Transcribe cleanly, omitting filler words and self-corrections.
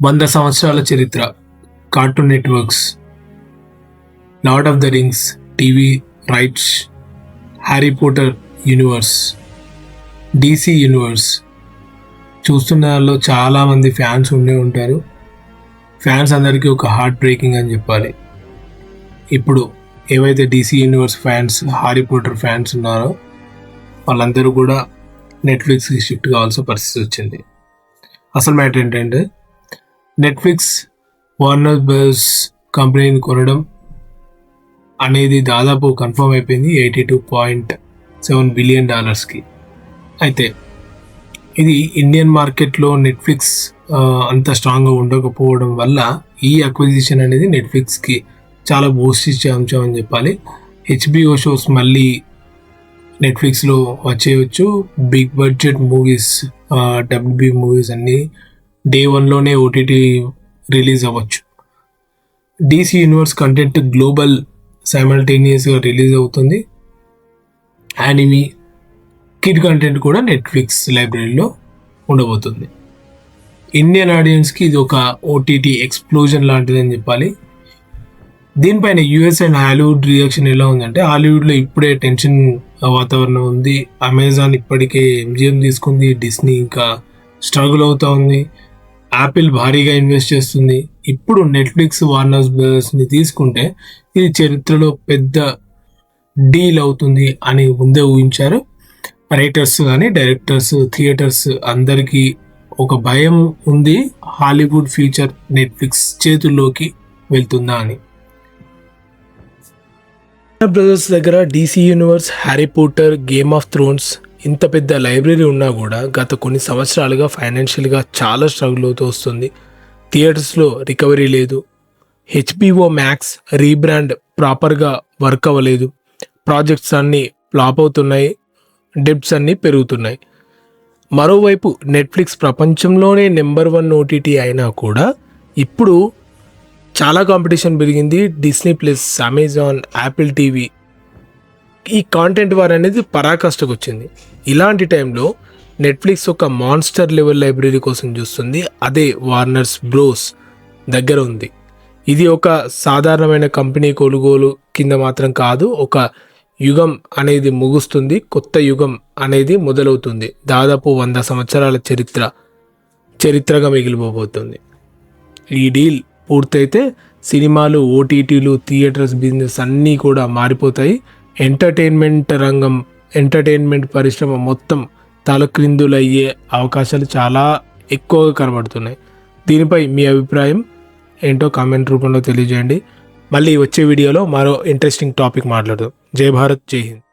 100 సంవత్సరాల చరిత్ర, cartoon networks, lord of the rings TV rights, Harry Potter universe, DC universe చూస్తున్న వాళ్ళు చాలామంది ఫ్యాన్స్ ఉండే ఉంటారు. ఫ్యాన్స్ అందరికీ ఒక హార్ట్ బ్రేకింగ్ అని చెప్పాలి. ఇప్పుడు ఏవైతే DC universe fans, Harry Potter fans ఉన్నారో వాళ్ళందరూ కూడా నెట్ఫ్లిక్స్కి షిఫ్ట్ కావాల్సిన పరిస్థితి వచ్చింది. అసలు మ్యాటర్ ఏంటంటే నెట్ఫ్లిక్స్ వార్నర్ బ్రదర్స్ కంపెనీని కొనడం అనేది దాదాపు కన్ఫర్మ్ అయిపోయింది $82.7 బిలియన్. అయితే ఇది ఇండియన్ మార్కెట్లో నెట్ఫ్లిక్స్ అంత స్ట్రాంగ్గా ఉండకపోవడం వల్ల ఈ అక్విజిషన్ అనేది నెట్ఫ్లిక్స్కి చాలా బూస్ట్ ఇచ్చే అంశం అని చెప్పాలి. HBO షోస్ మళ్ళీ నెట్ఫ్లిక్స్లో వచ్చేయచ్చు. Big budget movies, WB movies అన్నీ Day 1లోనే OTT రిలీజ్ అవ్వచ్చు. DC యూనివర్స్ కంటెంట్ గ్లోబల్ సైమల్టేనియస్గా రిలీజ్ అవుతుంది. యానిమీ, కిడ్ కంటెంట్ కూడా నెట్ఫ్లిక్స్ లైబ్రరీలో ఉండబోతుంది. ఇండియన్ ఆడియన్స్కి ఇది ఒక OTT ఎక్స్ప్లోజన్ లాంటిదని చెప్పాలి. దీనిపైన US అండ్ హాలీవుడ్ రియాక్షన్ ఎలా ఉందంటే, హాలీవుడ్లో ఇప్పుడే టెన్షన్ వాతావరణం ఉంది. అమెజాన్ ఇప్పటికే MGM తీసుకుంది, డిస్నీ ఇంకా స్ట్రగుల్ అవుతూ ఉంది, యాపిల్ భారీగా ఇన్వెస్ట్ చేస్తుంది. ఇప్పుడు నెట్ఫ్లిక్స్ వార్నర్ బ్రదర్స్ని తీసుకుంటే ఇది చరిత్రలో పెద్ద డీల్ అవుతుంది అని ముందే ఊహించారు రైటర్స్ కానీ, డైరెక్టర్స్, థియేటర్స్ అందరికీ ఒక భయం ఉంది, హాలీవుడ్ ఫ్యూచర్ నెట్ఫ్లిక్స్ చేతుల్లోకి వెళ్తుందా అని. బ్రదర్స్ దగ్గర DC universe, Harry Potter, game of Thrones ఇంత పెద్ద లైబ్రరీ ఉన్నా కూడా గత కొన్ని సంవత్సరాలుగా ఫైనాన్షియల్గా చాలా స్ట్రగుల్ అవుతూ వస్తుంది. థియేటర్స్లో రికవరీ లేదు. HBO Max రీబ్రాండ్ ప్రాపర్గా వర్క్ అవ్వలేదు. ప్రాజెక్ట్స్ అన్నీ ఫ్లాప్ అవుతున్నాయి, డెబ్ట్స్ అన్నీ పెరుగుతున్నాయి. మరోవైపు నెట్ఫ్లిక్స్ ప్రపంచంలోనే నెంబర్ 1 OTT అయినా కూడా ఇప్పుడు చాలా కాంపిటీషన్ పెరిగింది. Disney plus, Amazon, Apple TV ఈ కాంటెంట్ వార్ అనేది పరాకాష్ఠకు వచ్చింది. ఇలాంటి టైంలో నెట్ఫ్లిక్స్ ఒక మాన్స్టర్ లెవెల్ లైబ్రరీ కోసం చూస్తుంది. అదే వార్నర్స్ బ్రోస్ దగ్గర ఉంది. ఇది ఒక సాధారణమైన కంపెనీ కొనుగోలు కింద మాత్రం కాదు, ఒక యుగం అనేది ముగుస్తుంది, కొత్త యుగం అనేది మొదలవుతుంది. దాదాపు 100 సంవత్సరాల చరిత్రగా మిగిలిపోబోతుంది. ఈ డీల్ పూర్తయితే సినిమాలు, OTTలు, థియేటర్స్ బిజినెస్ అన్నీ కూడా మారిపోతాయి. ఎంటర్టైన్మెంట్ పరిశ్రమ మొత్తం తలక్రిందులయ్యే అవకాశాలు చాలా ఎక్కువగా కనబడుతున్నాయి. దీనిపై మీ అభిప్రాయం ఏంటో కామెంట్ రూపంలో తెలియజేయండి. మళ్ళీ వచ్చే వీడియోలో మరో ఇంట్రెస్టింగ్ టాపిక్ మాట్లాడదాం. జై భారత్, జై హింద్.